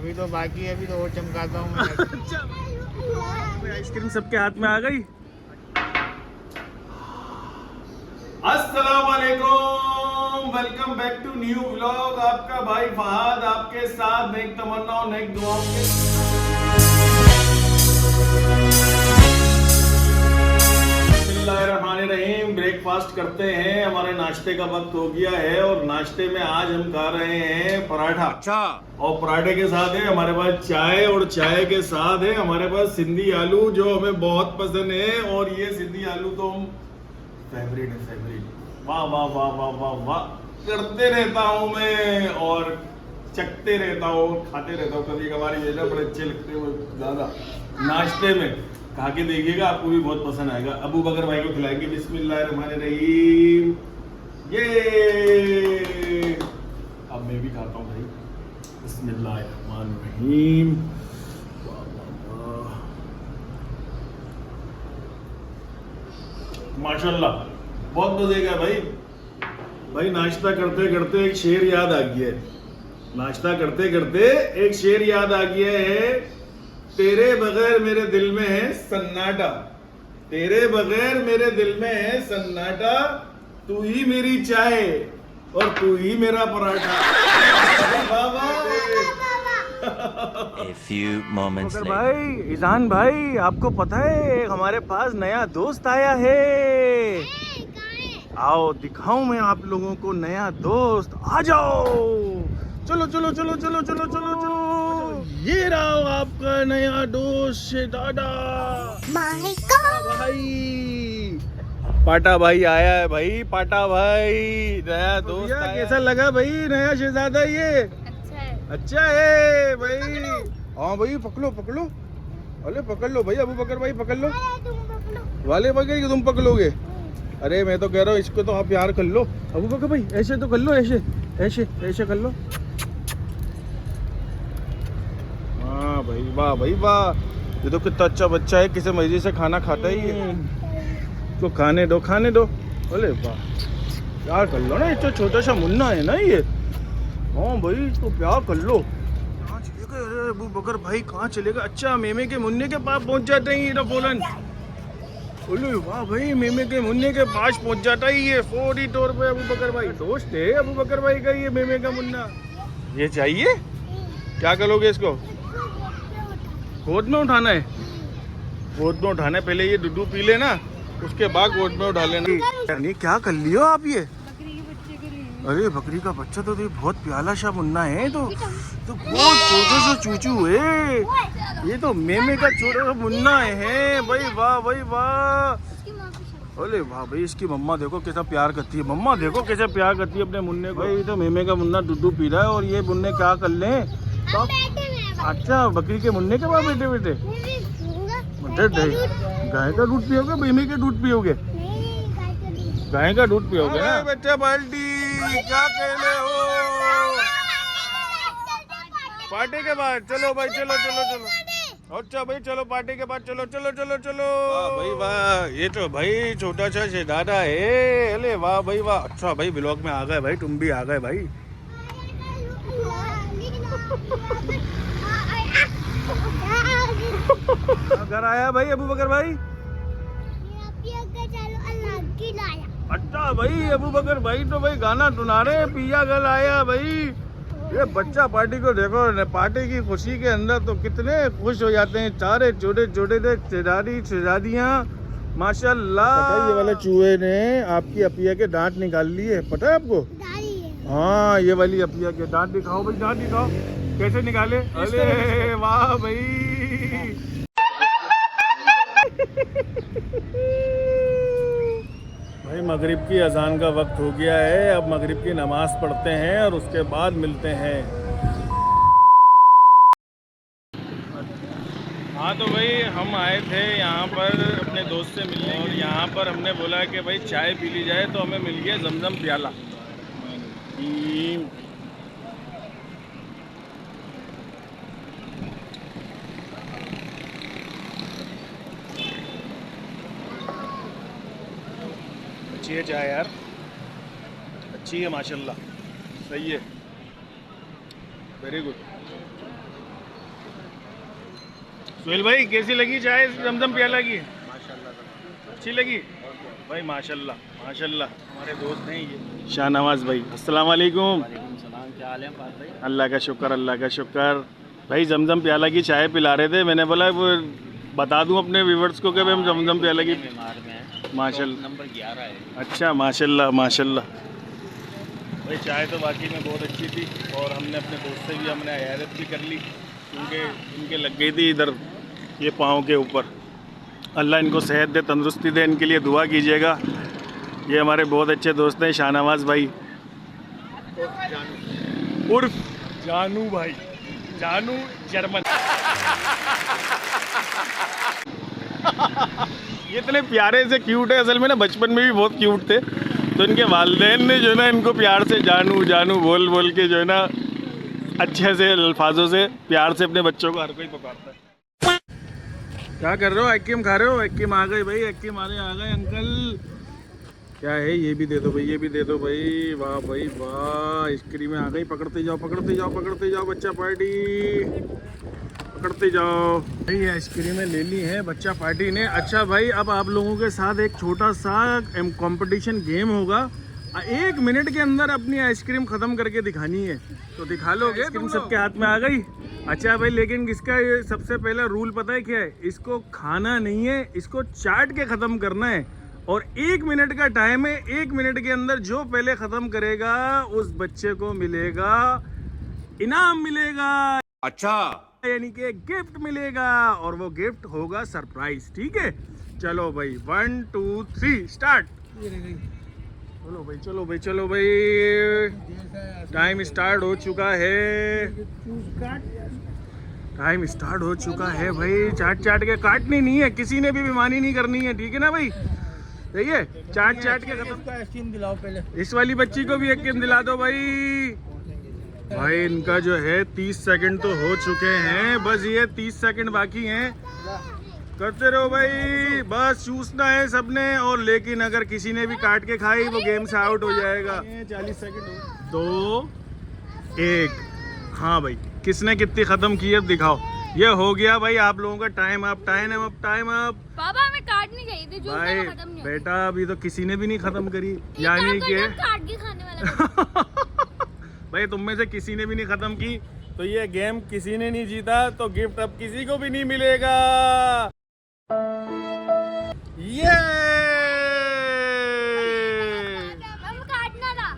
अभी तो बाकी है, अभी तो और चमकाता हूँ मैं। आइसक्रीम सबके हाथ में आ गई। अस्सलाम वालेकुम, welcome back to new vlog. आपका भाई फहद आपके साथ नेक तमन्नाओं नेक दुआओं के बिस्मिल्लाहिर्रहमानिर्रहीम। ब्रेकफास्ट करते हैं, हमारे नाश्ते का वक्त हो गया है और नाश्ते में आज हम खा रहे हैं पराठा। अच्छा, और पराठे के साथ है हमारे पास चाय और चाय के साथ है हमारे पास सिंधी आलू जो हमें बहुत पसंद है। और ये सिंधी आलू तो हम फेवरेट है, फेवरेट। वाह वाह वाह वाह वाह वाह करते रहता हूँ मैं और चखते रहता हूँ, खाते रहता हूँ। कभी कभार ये ना बड़े अच्छे लगते हैं ज्यादा नाश्ते में। खा के देखिएगा, आपको भी बहुत पसंद आएगा। अबू बकर भाई को खिलाएंगे। बिस्मिल्लाहिर्रहमानिर्रहीम। ये अब मैं भी खाता हूँ भाई। बिस्मिल्लाहिर्रहमानिर्रहीम। वाह वाह वाह, माशाल्लाह, बहुत मजे का भाई। भाई नाश्ता करते करते एक शेर याद आ गया है। नाश्ता करते करते एक शेर याद आ गया है। तेरे बगैर मेरे दिल में है सन्नाटा, तेरे बगैर मेरे दिल में है सन्नाटा, तू ही मेरी चाय और तू ही मेरा paratha. A few moments later. भाई ईजान भाई, आपको पता है हमारे पास नया दोस्त आया है। आओ दिखाऊं मैं आप लोगों को नया दोस्त। आ जाओ, चलो चलो चलो चलो चलो चलो चलो। ये रहा आपका नया दोस्त शहजादा भाई। पाटा भाई आया है भाई, पाटा भाई नया दोस्त आया। कैसा लगा भाई नया शहजादा? ये अच्छा है भाई। हाँ भाई, पकड़ो पकड़ो, अरे पकड़ लो भाई, अबू बकर भाई पकड़ लो। वाले बकर कि तुम पकड़ोगे? अरे मैं तो कह रहा हूँ इसको तो आप प्यार कर लो। अबू बकर भाई ऐसे तो कर लो, ऐसे ऐसे ऐसे कर लो। हाँ भाई, वाह भाई वाह। ये तो कितना अच्छा बच्चा है, किसी मर्जी से खाना खाता ही है। तो खाने दो खाने दो। अरे वाह, प्यार कर लो ना, ये तो छोटा सा मुन्ना है ना ये। हाँ भाई, तो प्यार कर लो। कहाँ चलेगा? अरे अबू बकर भाई कहाँ चलेगा? अच्छा, मेमे के मुन्ने के पास पहुंच जाते हैं ये फौरन। बोलो वाह भाई, मेमे के मुन्ने के पास पहुंच जाता ही ये फौरी तौर पे। अबू बकर भाई दोस्त है अबू बकर भाई का ये मेमे का मुन्ना। ये चाहिए? क्या करोगे इसको? गोद में उठाना है? गोद में उठाना है, पहले ये दूध पी लेना, उसके बाद गोद में उठा लेना। नहीं, क्या कर लियो आप ये? अरे बकरी का बच्चा तो बहुत प्याला सा मुन्ना है। तो बहुत छोटा सा चूचू है ये, तो मेमे का छोटा सा मुन्ना है भाई। वाह भाई वाह। अरे वाह भाई, इसकी मम्मा देखो कैसा प्यार करती है। मम्मा देखो कैसे प्यार करती है अपने मुन्ने को। भाई तो मेमे का मुन्ना दूध पी रहा है और ये मुन्ने क्या कर ले तो? अच्छा, बकरी के मुन्ने के बाद बेटे बेटे गाय का दूध पियोगे, मेमे के दूध पियोगे? गाय का दूध पियोगे ना बच्चा। बाल्टी क्या कहने हो? पार्टी के बाद चलो भाई, चलो चलो चलो। अच्छा भाई चलो, पार्टी के बाद चलो चलो चलो चलो। वाह भाई वाह, ये तो भाई छोटा सा शहजादा है। अरे वाह भाई वाह। अच्छा भाई, ब्लॉग में आ गए भाई, तुम भी आ गए भाई। घर आया भाई अबू बकर भाई। अच्छा भाई, अबू बकर भाई तो भाई गाना सुना रहे, पिया घर आया भाई। ये बच्चा पार्टी को देखो, पार्टी की खुशी के अंदर तो कितने खुश हो जाते हैं। सारे छोटे छोटे शहजादी शहजादियाँ माशाल्लाह। ये वाले चूहे ने आपकी अपिया के दांत निकाल लिए, पता है आपको? हाँ, ये वाली अपिया के दांत दिखाओ भाई, दांत दिखाओ कैसे निकाले। अरे वाह भाई। भाई मगरिब की अजान का वक्त हो गया है। अब मगरिब की नमाज पढ़ते हैं और उसके बाद मिलते हैं। हाँ तो भाई हम आए थे यहाँ पर अपने दोस्त से मिलने और यहाँ पर हमने बोला कि भाई चाय पी ली जाए, तो हमें मिल गया जमजम प्याला। अच्छी है चाय यार, अच्छी है माशाल्लाह, सही है, वेरी गुड। सुहेल भाई कैसी लगी चाय जमजम प्याला की? अच्छी लगी भाई, माशाल्लाह माशाल्लाह। हमारे दोस्त हैं ये शाहनवाज भाई। अस्सलाम वालेकुम। क्या हाल है भाई? अल्लाह का शुक्र, अल्लाह का शुक्र। भाई जमजम प्याला की चाय पिला रहे थे, मैंने बोला वो बता दूं अपने व्यूवर्स को कि भाई हम जमजम प्याला की बीमार में है, माशाल्लाह नंबर 11 है। अच्छा माशाल्लाह माशाल्लाह। भाई चाय तो वाकई में बहुत अच्छी थी और हमने अपने दोस्त से भी हमने इयादत भी कर ली क्योंकि इनके लग गई थी इधर ये पाँव के ऊपर। अल्लाह इनको सेहत दे, तंदुरुस्ती दे, इनके लिए दुआ कीजिएगा। ये हमारे बहुत अच्छे दोस्त हैं शाहनवाज भाई उर्फ जानू भाई, जानू जर्मन। ये इतने प्यारे से क्यूट है, असल में ना बचपन में भी बहुत क्यूट थे, तो इनके वालिदैन ने जो है ना इनको प्यार से जानू जानू बोल बोल के जो है ना अच्छे से अल्फाजों से प्यार से अपने बच्चों को हर कोई पुकारता है। क्या कर रहे हो? आइसक्रीम खा रहे हो? आइसक्रीम आ गई भाई, आइसक्रीम आ गए अंकल। क्या है? ये भी दे दो भाई, ये भी दे दो भाई। वाह भाई वाह, आइसक्रीम आ गई। पकड़ते जाओ पकड़ते जाओ पकड़ते जाओ बच्चा पार्टी, पकड़ते जाओ भाई। आइसक्रीमें ले ली हैं बच्चा पार्टी ने। अच्छा भाई, अब आप लोगों के साथ एक छोटा सा कंपटीशन गेम होगा। 1 मिनट के अंदर अपनी आइसक्रीम ख़त्म करके दिखानी है, तो दिखा लोगे? आइसक्रीम सबके हाथ में आ गई। अच्छा भाई, लेकिन इसका ये सबसे पहला रूल पता है क्या है? इसको खाना नहीं है, इसको चाट के ख़त्म करना है और 1 मिनट का टाइम है। 1 मिनट के अंदर जो पहले ख़त्म करेगा उस बच्चे को मिलेगा इनाम, मिलेगा। अच्छा, यानी कि गिफ्ट मिलेगा और वो गिफ्ट होगा सरप्राइज। ठीक है, चलो भाई 1 2 3 स्टार्ट। चलो भाई चलो भाई चलो भाई, टाइम स्टार्ट हो चुका है, टाइम स्टार्ट हो चुका है भाई। चाट चाट के काटनी नहीं है, किसी ने भी बेईमानी नहीं करनी है, ठीक है ना भाई? सही है, चाट चाट के खत्म। आइसक्रीम दिलाओ पहले। इस वाली बच्ची को भी एक गेम दिला दो भाई। भाई इनका जो है 30 सेकंड तो हो चुके हैं, बस ये 30 सेकंड बाकी हैं। करते रहो भाई, बस चूसना है सबने। और लेकिन अगर किसी ने भी काट के खाई वो गेम से आउट हो जाएगा। 40 सेकंड 2 1। हाँ भाई, किसने कितनी खत्म की अब दिखाओ। ये हो गया भाई आप लोगों का time up, time up, time up. पापा हमें काटनी चाहिए थी, जो भाई खत्म नहीं बेटा अभी तो किसी ने भी नहीं खत्म करी, होती। यानी कि काट के खाने वाला भाई तुम में से किसी ने भी नहीं खत्म की, तो ये गेम किसी ने नहीं जीता, तो गिफ्ट अब किसी को भी नहीं मिलेगा। ये हम काटना था।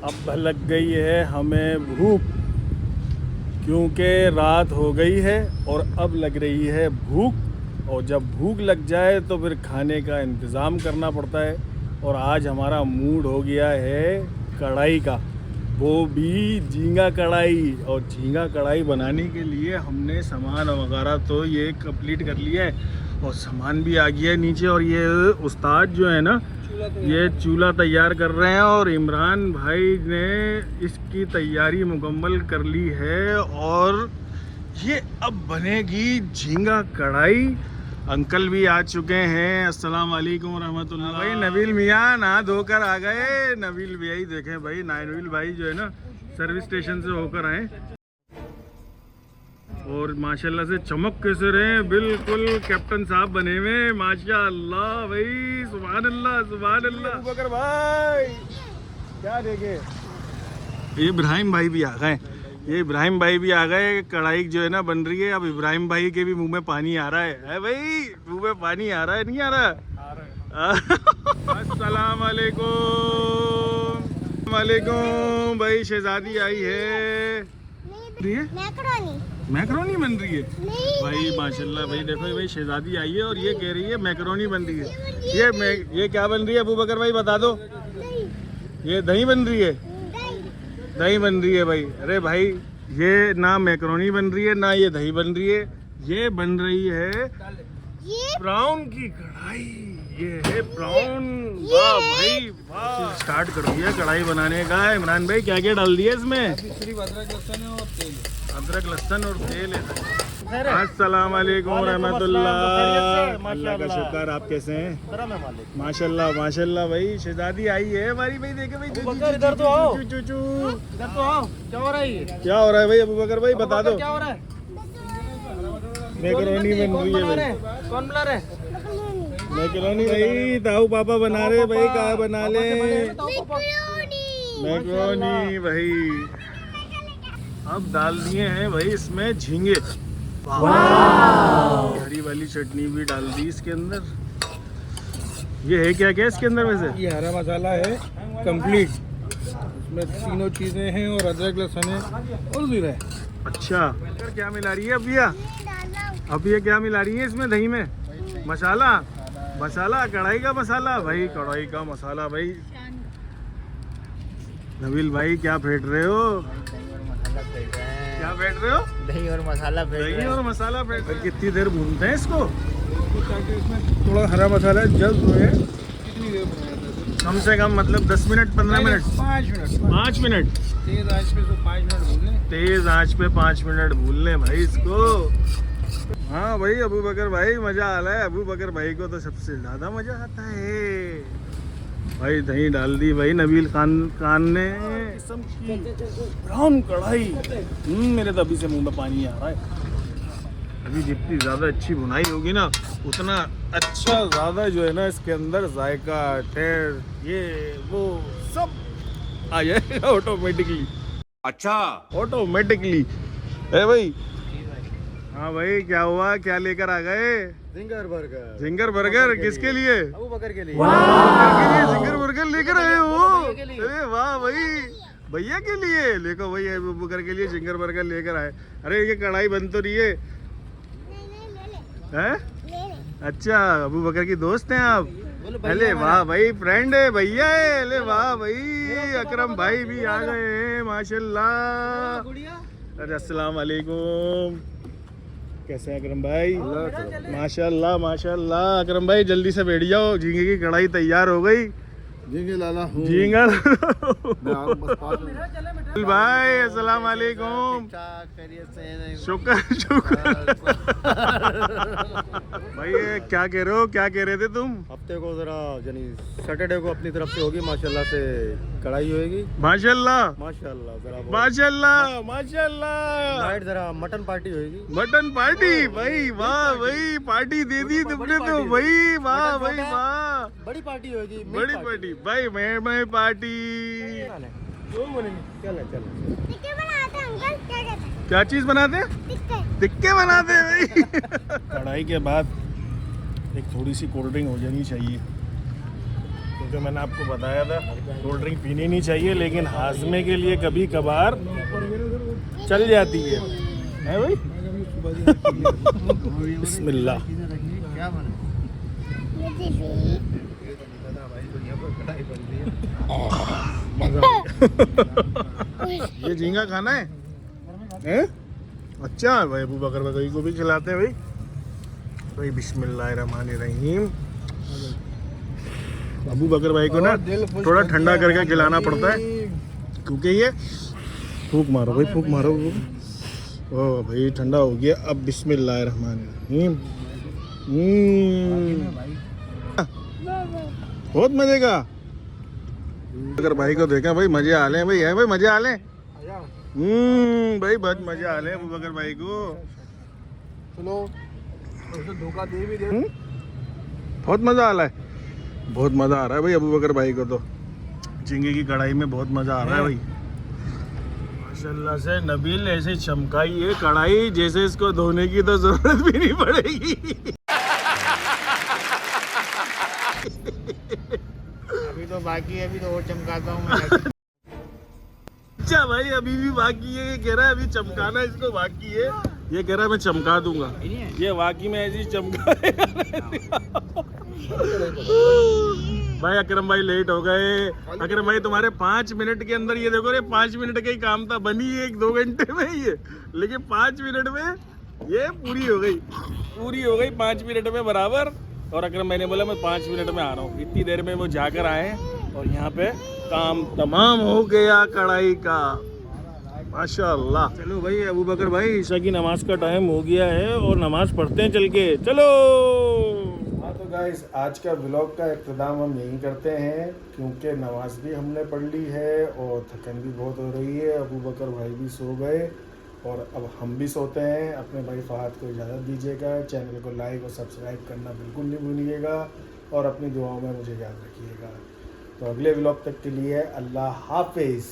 अब लग गई है हमें भूख, क्योंकि रात हो गई है और अब लग रही है भूख। और जब भूख लग जाए तो फिर खाने का इंतज़ाम करना पड़ता है। और आज हमारा मूड हो गया है कढ़ाई का, वो भी झींगा कढ़ाई। और झींगा कढ़ाई बनाने के लिए हमने सामान वगैरह तो ये कंप्लीट कर लिया है और सामान भी आ गया है नीचे। और ये उस्ताद जो है ना, ये चूल्हा तैयार कर रहे हैं और इमरान भाई ने इसकी तैयारी मुकम्मल कर ली है और ये अब बनेगी झींगा कढ़ाई। अंकल भी आ चुके हैं। अस्सलाम वालेकुम रहमतुल्लाह। भाई नबील मियाँ नहा धोकर आ गए। नबील भैया ही देखें भाई, नबील भाई जो है ना सर्विस स्टेशन से होकर आए और माशाल्लाह से चमक के से रहे, बिल्कुल कैप्टन साहब बने हुए माशाल्लाह भाई। सुभान अल्लाह सुभान अल्लाह। बकर भाई क्या देखे, ये इब्राहिम भाई भी आ गए, ये इब्राहिम भाई भी आ गए। कढ़ाई जो है ना बन रही है। अब इब्राहिम भाई के भी मुंह में पानी आ रहा है भाई, मुंह में पानी आ रहा है, नहीं आ रहा? अस्सलाम वालेकुम। वालेकुम भाई, शहजादी आई है। मैकरोनी बन रही है भाई माशाल्लाह भाई। देखो भाई शहजादी आई है और ये कह रही है मैकरोनी बन रही है। ये क्या बन रही है अबू बकर भाई बता दो? ये दही बन रही है, दही बन रही है भाई। अरे भाई ये ना मैकरोनी बन रही है ना ये दही बन रही है, ये बन रही है ब्राउन की कढ़ाई। ये है ब्राउन। वाह भाई वाह, स्टार्ट कर दिया कढ़ाई बनाने का। इमरान भाई क्या क्या डाल दिया इसमें? अदरक लहसुन और तेल। अदरक लहसुन और तेल है। अस्सलाम वालेकुम रहमतुल्लाह। अल्लाह का शुक्र, आप कैसे हैं? माशाल्लाह माशाल्लाह भाई, शहजादी आई है हमारी भाई। देखे भाई, इधर तो आओ, चू चू इधर तो आओ। क्या हो रहा है ये? क्या हो रहा है भाई अबू बकर भाई, बता दो। क्या हो रहा है? मैकरोनी बन रही है भाई। कौन बुला रहा है? मैकरोनी भाई, ताऊ पापा बना रहे भाई, कहा बना ले मैकरोनी भाई। अब डाल दिए हैं भाई इसमें झींगे, हरी वाली चटनी भी डाल दी इसके अंदर। ये है क्या क्या इसके अंदर वैसे? ये हरा मसाला है कंप्लीट, इसमें तीनों चीजें हैं और अदरक लहसुन है और जीरा है। अच्छा, क्या मिला रही है अब ये? अब ये क्या मिला रही है इसमें दही में? मसाला, मसाला कढ़ाई का मसाला भाई, कढ़ाई का मसाला भाई। नबील भाई क्या फेंट रहे हो? क्या फेंट रहे हो? दही और मसाला दही और मसाला फेंट रहे। कितनी देर भूनते हैं इसको? ताकि इसमें थोड़ा हरा मसाला जल्द हुए। कितनी देर बनाया? कम से कम मतलब 10 मिनट 15 मिनट 5 मिनट। 5 मिनट तेज आंच पे तो 5 मिनट भूनने। तेज आंच पे 5 मिनट भून ले भाई इसको। हाँ भाई अबू बकर भाई, मजा आ रहा है। अबू बकर भाई को तो सबसे ज्यादा मजा आता है भाई। दही डाल दी भाई नबील खान ने। ब्राउन कढ़ाई, मेरे तो अभी से मुंह में पानी आ रहा है। अभी जितनी ज़्यादा अच्छी बुनाई होगी ना, उतना अच्छा ज़्यादा जो है ना इसके अंदर जायका, टेस्ट, ये वो सब आ जाएगा ऑटोमेटिकली। अच्छा, ऑटोमेटिकली है भाई। हाँ भाई, क्या हुआ? क्या लेकर आ गए? Ginger burger. जिंगर बर्गर किसके लिए? अबू बकर के लिए। जिंगर बर्गर लेकर आए हो? अरे वाह भाई, भैया के लिए लेको भाई, अबू बकर के लिए जिंगर बर्गर लेकर आए। अरे ये कढ़ाई बन तो रही है हैं? अच्छा, अबू बकर की दोस्त हैं आप? अरे वाह भाई, फ्रेंड है, भैया है। अरे वाह भाई, अकरम भाई भी आ गए हैं माशाल्लाह। अरे अस्सलाम वालेकुम, कैसे हैं अकरम भाई? माशाल्लाह माशाल्लाह। अकरम भाई जल्दी से बैठ जाओ, झींगे की कढ़ाई तैयार हो गई। झींगे लाला हूँ। झींगा मैं आ रहा हूँ बस 5 मिनट। भाई अस्सलाम वालेकुम। शुक्र शुक्र। भाई ये क्या कह रहे हो? क्या कह रहे थे तुम? हफ्ते को जरा यानी सैटरडे को अपनी तरफ से होगी माशाल्लाह से कढ़ाई होएगी। माशाल्लाह माशाल्लाह जरा माशाल्लाह माशाल्लाह। नाइट जरा मटन पार्टी होएगी। मटन पार्टी भाई, वाह भाई, पार्टी दे दी तुमने तो भाई, वाह भाई वाह। बड़ी पार्टी होएगी। बड़ी पार्टी भाई, मैं पार्टी। क्या चीज बनाते हैं? टिक्के बनाते हैं भाई। कढ़ाई के बाद एक थोड़ी सी कोल्ड ड्रिंक हो जानी चाहिए, क्योंकि मैंने आपको बताया था कोल्ड ड्रिंक पीनी नहीं चाहिए, लेकिन हाजमे के लिए कभी कभार चल जाती है भाई। बिस्मिल्लाह। ये झींगा खाना है? हैं? अच्छा भाई, अबू बकर भाई को भी खिलाते हैं भाई। बिस्मिल्लाहिर्रहमानिर्रहीम। अबू बकर भाई को ना थोड़ा ठंडा करके खिलाना पड़ता है, क्योंकि ये फूक मारो भाई, फूक मारो। ओ भाई ठंडा हो गया। अब बिस्मिल्लाहिर्रहमानिर्रहीम। बहुत मजे का। अगर भाई को देखा भाई, मजे आ ले भाई, है भाई, मजे आ ले। भाई बहुत मजे आ ले अबू बकर भाई को। चलो धोखा दे भी दे। बहुत मजा आ रहा है, बहुत मजा आ रहा है भाई अबू बकर भाई को तो। झींगे की कढ़ाई में बहुत मजा आ रहा है भाई माशाल्लाह से। नबील ऐसे चमकाई है कढ़ाई, जैसे इसको धोने की तो जरूरत भी नहीं पड़ेगी। अभी तो बाकी है, अभी तो और चमकाता हूँ मैं। अच्छा भाई, अभी भी बाकी है। ये कह रहा है अभी चमकाना इसको बाकी है। ये कह रहा है मैं चमका दूंगा। ये वाकई में ऐसी चमका। भाई अकरम भाई लेट हो गए। अकरम भाई तुम्हारे 5 मिनट के अंदर, ये देखो रे 5 मिनट का ही काम था, बनी 1-2 घंटे में ये, लेकिन 5 मिनट में ये पूरी हो गई 5 मिनट में बराबर। और अकरम मैंने बोला मैं 5 मिनट में आ रहा हूँ। इतनी देर में वो जाकर आए और यहाँ पे काम तमाम हो गया कढ़ाई का। माशाल्लाह। चलो भाई अबू बकर भाई, ईशा की नमाज का टाइम हो गया है और नमाज पढ़ते हैं चल के, चलो। हाँ तो गाइस, आज का व्लॉग का इख्तिताम हम यहीं करते हैं, क्योंकि नमाज भी हमने पढ़ ली है और थकन भी बहुत हो रही है। अबू बकर भाई भी सो गए और अब हम भी सोते हैं। अपने भाई फहद को इजाज़त दीजिएगा। चैनल को लाइक और सब्सक्राइब करना बिल्कुल नहीं भूलिएगा और अपनी दुआओं में मुझे याद रखिएगा। तो अगले व्लॉग तक के लिए अल्लाह हाफिज़।